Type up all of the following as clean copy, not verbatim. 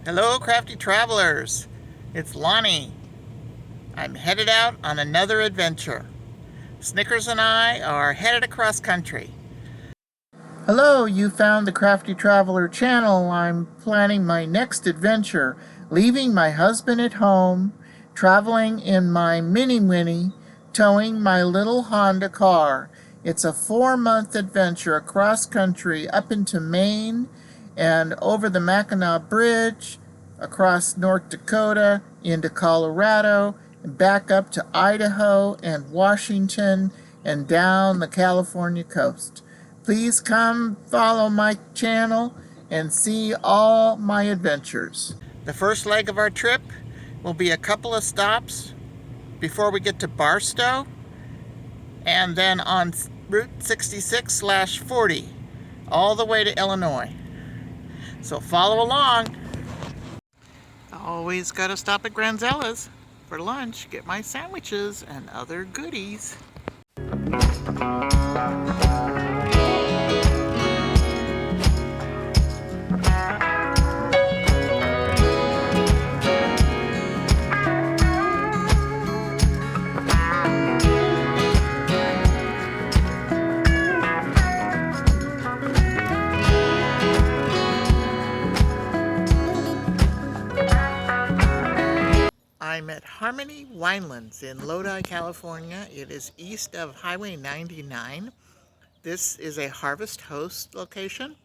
Hello, crafty travelers. It's Lonnie. I'm headed out on another adventure. Snickers and I are headed across country. Hello, you found the Crafty Traveler channel. I'm planning my next adventure, leaving my husband at home, traveling in my Mini Winnie, towing my little Honda car. It's a 4-month adventure across country up into Maine and over the Mackinac Bridge, across North Dakota, into Colorado, and back up to Idaho and Washington and down the California coast. Please come follow my channel and see all my adventures. The first leg of our trip will be a couple of stops before we get to Barstow, and then on Route 66/40 all the way to Illinois. So follow along. Always gotta stop at Granzella's for lunch, get my sandwiches and other goodies. I'm at Harmony Wyenlands in Lodi, California. It is east of Highway 99. This is a Harvest Host location,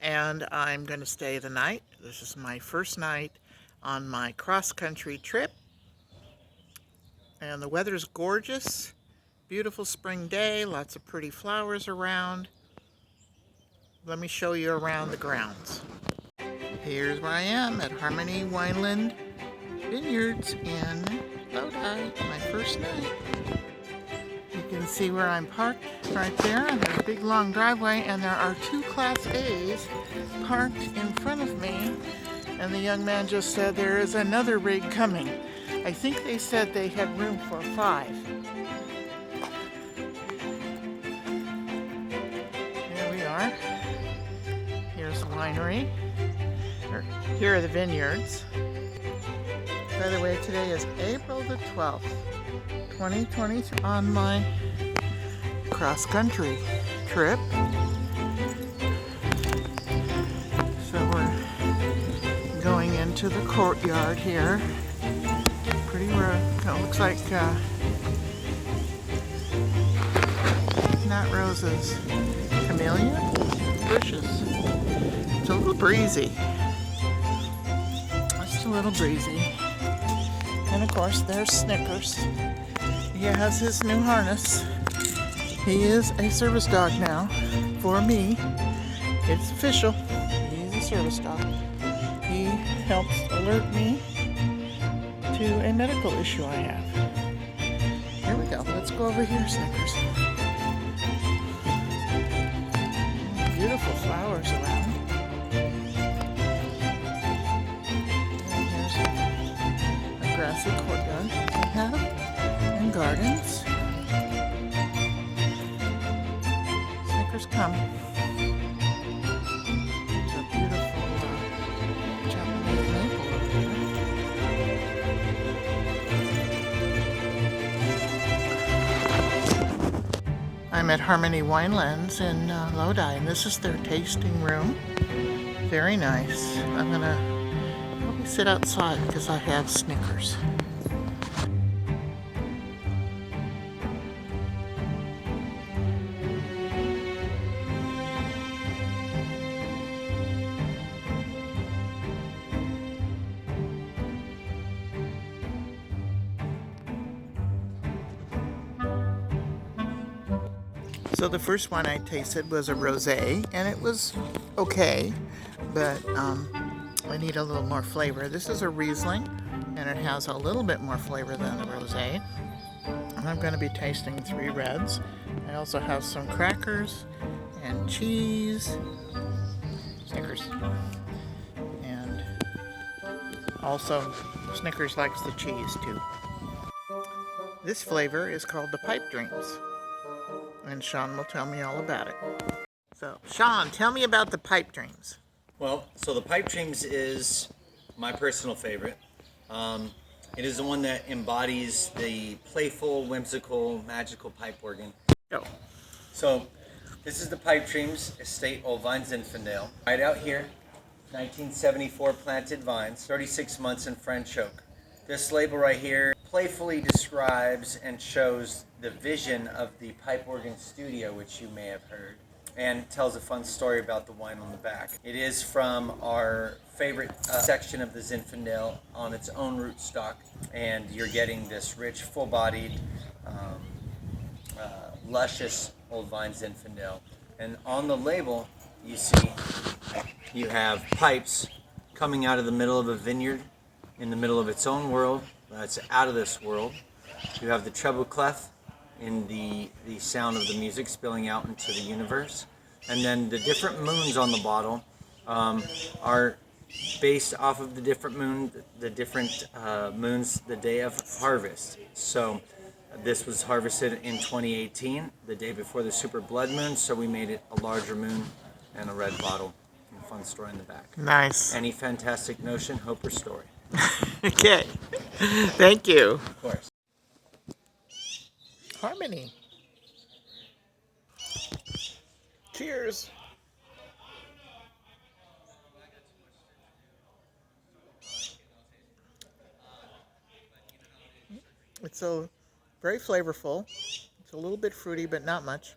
and I'm going to stay the night. This is my first night on my cross-country trip, and the weather's gorgeous. Beautiful spring day, lots of pretty flowers around. Let me show you around the grounds. Here's where I am at Harmony Wyenland Vineyards in Lodi, my first night. You can see where I'm parked right there. There's a big long driveway, and there are 2 Class A's parked in front of me. And the young man just said there is another rig coming. I think they said they had room for 5. Here we are. Here's the winery. Here are the vineyards. By the way, today is April the 12th, 2023, on my cross-country trip. So we're going into the courtyard here. Pretty rough. It looks like not roses, camellia bushes. It's a little breezy. Just a little breezy. And of course, there's Snickers. He has his new harness. He is a service dog now for me. It's official. He's a service dog. He helps alert me to a medical issue I have. Here we go. Let's go over here, Snickers. Beautiful flowers around. Grassy courtyard we have, and gardens. Snickers, come. There's a beautiful Japanese maple over there. I'm at Harmony Wyenlands in Lodi, and this is their tasting room. Very nice. I'm gonna sit outside because I have Snickers. So the first one I tasted was a rosé, and it was okay, but I need a little more flavor. This is a Riesling, and it has a little bit more flavor than the rosé. And I'm going to be tasting 3 reds. I also have some crackers and cheese, Snickers, and also Snickers likes the cheese too. This flavor is called the Pipe Dreams, and Shaun will tell me all about it. So, Shaun, tell me about the Pipe Dreams. Well, so the pipe dreams is my personal favorite. It is the one that embodies the playful, whimsical, magical pipe organ. Oh, So this is the Pipe Dreams Estate Old Vines Zinfandel. Right out here, 1974 planted vines, 36 months in French oak. This label right here playfully describes and shows the vision of the pipe organ studio, which you may have heard, and tells a fun story about the wine on the back. It is from our favorite section of the Zinfandel on its own rootstock, and you're getting this rich, full-bodied, luscious Old Vine Zinfandel. And on the label, you see you have pipes coming out of the middle of a vineyard in the middle of its own world. That's out of this world. You have the treble clef in the sound of the music spilling out into the universe. And then the different moons on the bottle are based off of the different moons the day of harvest. So this was harvested in 2018, the day before the super blood moon, so we made it a larger moon and a red bottle. And a fun story in the back. nice. Any fantastic notion, hope, or story? Okay. Thank you. Of course. Harmony. Cheers. It's very flavorful. It's a little bit fruity, but not much.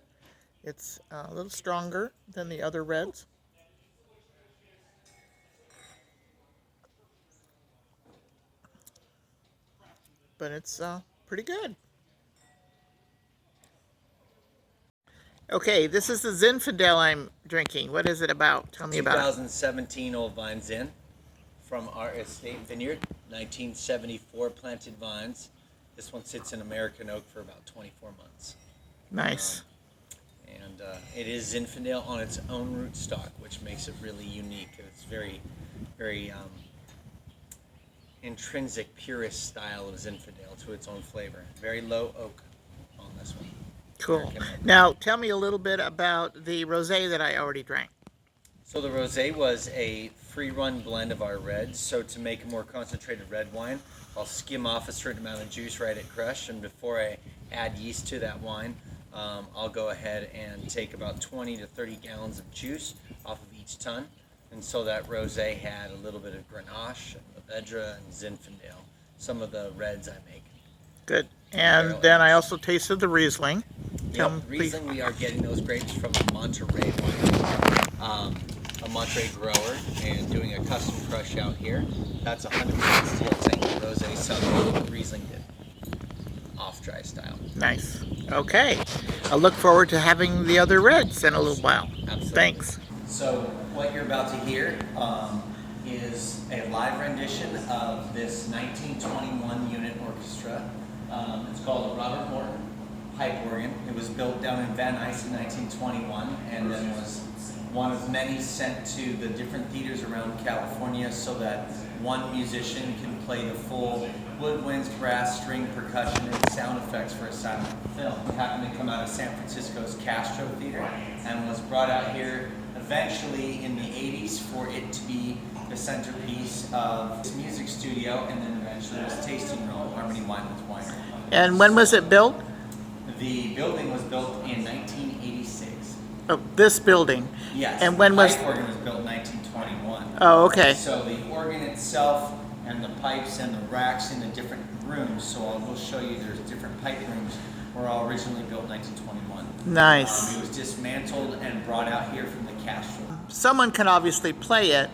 It's a little stronger than the other reds. But it's pretty good. Okay, this is the Zinfandel I'm drinking. What is it about? Tell me about it. 2017 Old Vine Zin from our estate vineyard, 1974 planted vines. This one sits in American oak for about 24 months. Nice. And it is Zinfandel on its own rootstock, which makes it really unique. It's very, very intrinsic, purist style of Zinfandel to its own flavor. Very low oak on this one. Cool. Now, tell me a little bit about the rosé that I already drank. So the rosé was a free-run blend of our reds. So to make a more concentrated red wine, I'll skim off a certain amount of juice right at crush, and before I add yeast to that wine, I'll go ahead and take about 20 to 30 gallons of juice off of each ton. And so that rosé had a little bit of Grenache, and Mourvedre, and Zinfandel, some of the reds I make. Good. And then I also tasted the Riesling. Yep, Riesling, we are getting those grapes from a Monterey winery, a Monterey grower, and doing a custom crush out here. That's 100% steel tank rosé Southern Riesling did, off-dry style. Nice. Okay. I look forward to having the other reds in a little while. Absolutely. Thanks. So what you're about to hear is a live rendition of this 1921 unit orchestra. It's called the Robert Morton Pipe Organ. It was built down in Van Nuys in 1921 and then was one of many sent to the different theaters around California so that one musician can play the full woodwinds, brass, string, percussion, and sound effects for a silent film. It happened to come out of San Francisco's Castro Theater and was brought out here eventually in the 80s for it to be the centerpiece of this music studio, and then eventually this tasting room, Harmony Wyenlands Winery. And when was it built? The building was built in 1986. Oh, this building. Yes. And when was the organ was built in 1921. Oh, okay. So the organ itself and the pipes and the racks in the different rooms, so I will show you there's different pipe rooms, were all originally built in 1921. Nice. It was dismantled and brought out here from the Castro. Someone can obviously play it,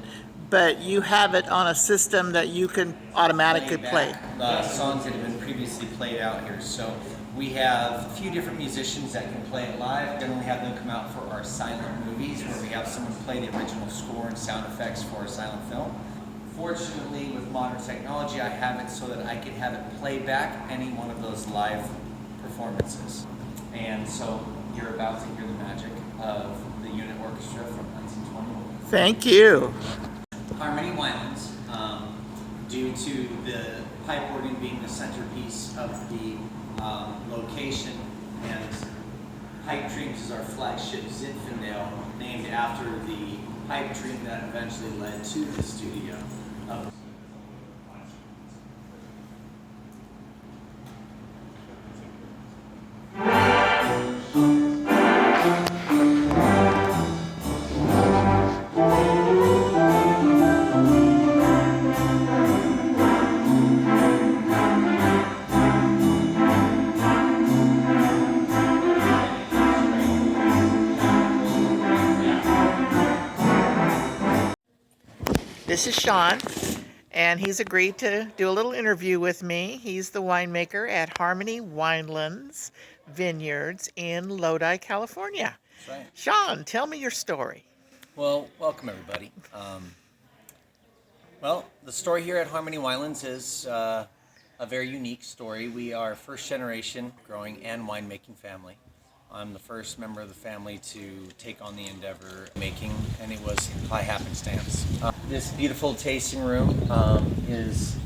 but you have it on a system that you can automatically play. Songs that have been previously played out here. So we have a few different musicians that can play it live. Then we have them come out for our silent movies where we have someone play the original score and sound effects for a silent film. Fortunately, with modern technology, I have it so that I can have it play back any one of those live performances. And so you're about to hear the magic of the unit orchestra from 1921. Thank you. Harmony Wyenlands, due to the pipe organ being the centerpiece of the location, and Pipe Dreams is our flagship Zinfandel, named after the pipe dream that eventually led to the studio. This is Shaun, and he's agreed to do a little interview with me. He's the winemaker at Harmony Wyenlands Vineyards in Lodi, California. That's right. Shaun, tell me your story. Well, welcome everybody. Well, the story here at Harmony Wyenlands is a very unique story. We are first generation growing and winemaking family. I'm the first member of the family to take on the endeavor of making, and it was by happenstance. This beautiful tasting room is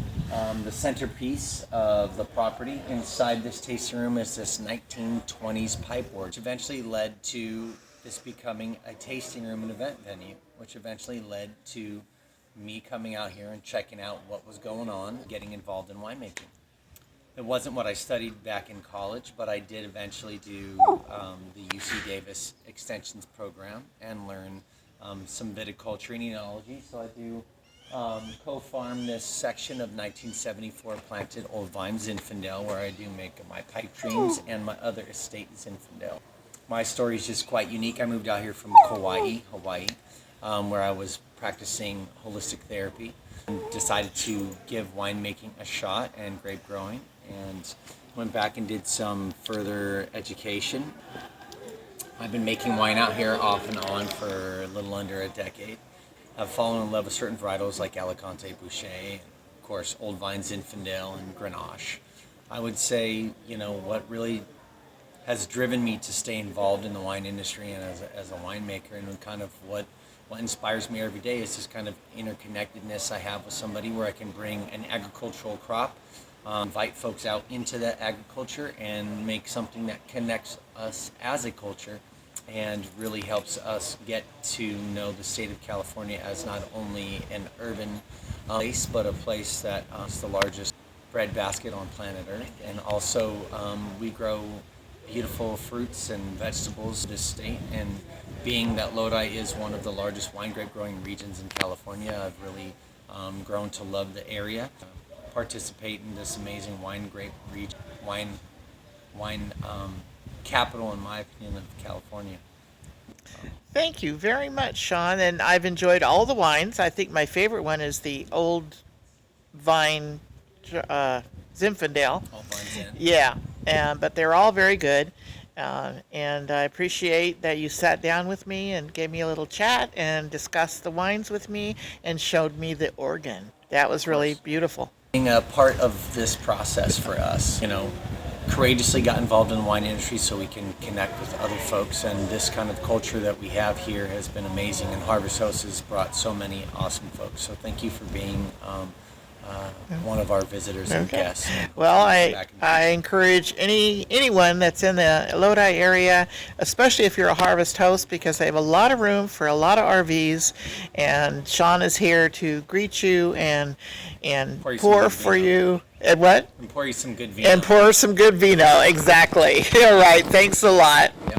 the centerpiece of the property. Inside this tasting room is this 1920s pipeboard, which eventually led to this becoming a tasting room and event venue, which eventually led to me coming out here and checking out what was going on, getting involved in winemaking. It wasn't what I studied back in college, but I did eventually do the UC Davis Extensions program and learn some viticulture and enology. So I do co-farm this section of 1974 planted old vines in Zinfandel, where I do make my pipe dreams and my other estate in Zinfandel. My story is just quite unique. I moved out here from Kauai, Hawaii, where I was practicing holistic therapy, and decided to give winemaking a shot and grape growing, and went back and did some further education. I've been making wine out here off and on for a little under a decade. I've fallen in love with certain varietals like Alicante, Boucher, and of course Old Vine, Zinfandel, and Grenache. I would say, what really has driven me to stay involved in the wine industry and as a winemaker, and kind of what inspires me every day is this kind of interconnectedness I have with somebody, where I can bring an agricultural crop, invite folks out into that agriculture, and make something that connects us as a culture and really helps us get to know the state of California as not only an urban place, but a place that is the largest breadbasket on planet Earth. And also we grow beautiful fruits and vegetables in this state, and being that Lodi is one of the largest wine grape growing regions in California, I've really grown to love the area, participate in this amazing wine grape region, wine capital, in my opinion, of California. Thank you very much, Shaun, and I've enjoyed all the wines. I think my favorite one is the Old Vine Zinfandel. All vines in. Yeah, but they're all very good. And I appreciate that you sat down with me and gave me a little chat and discussed the wines with me and showed me the organ. That was really beautiful. Being a part of this process for us, courageously got involved in the wine industry so we can connect with other folks, and this kind of culture that we have here has been amazing, and Harvest House has brought so many awesome folks. So thank you for being one of our visitors and guests. Well, I encourage anyone that's in the Lodi area, especially if you're a Harvest host, because they have a lot of room for a lot of RVs, and Shaun is here to greet you and pour for you. And what? And pour you some good vino. And pour some good vino, exactly. All right, thanks a lot. Yep.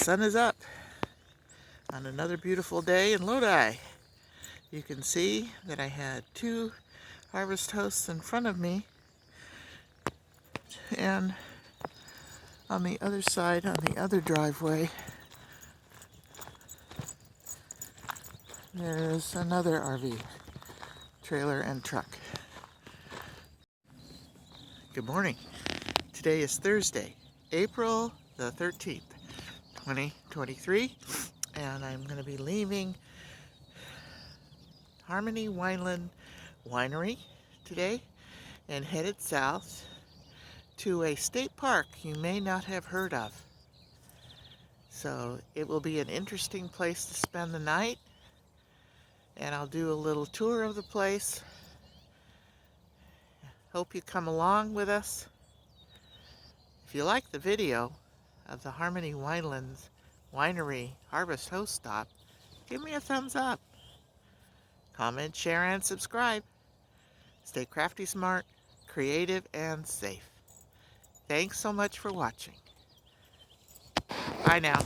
The sun is up on another beautiful day in Lodi. You can see that I had two Harvest hosts in front of me, and on the other side, on the other driveway, There's another RV, trailer and truck. Good morning. Today is Thursday, April the 13th, 2023, and I'm going to be leaving Harmony Wyenlands Winery today and headed south to a state park you may not have heard of. So it will be an interesting place to spend the night, and I'll do a little tour of the place. Hope you come along with us. If you like the video of the Harmony Wyenlands Winery Harvest Host Stop, give me a thumbs up. Comment, share, and subscribe. Stay crafty, smart, creative, and safe. Thanks so much for watching. Bye now.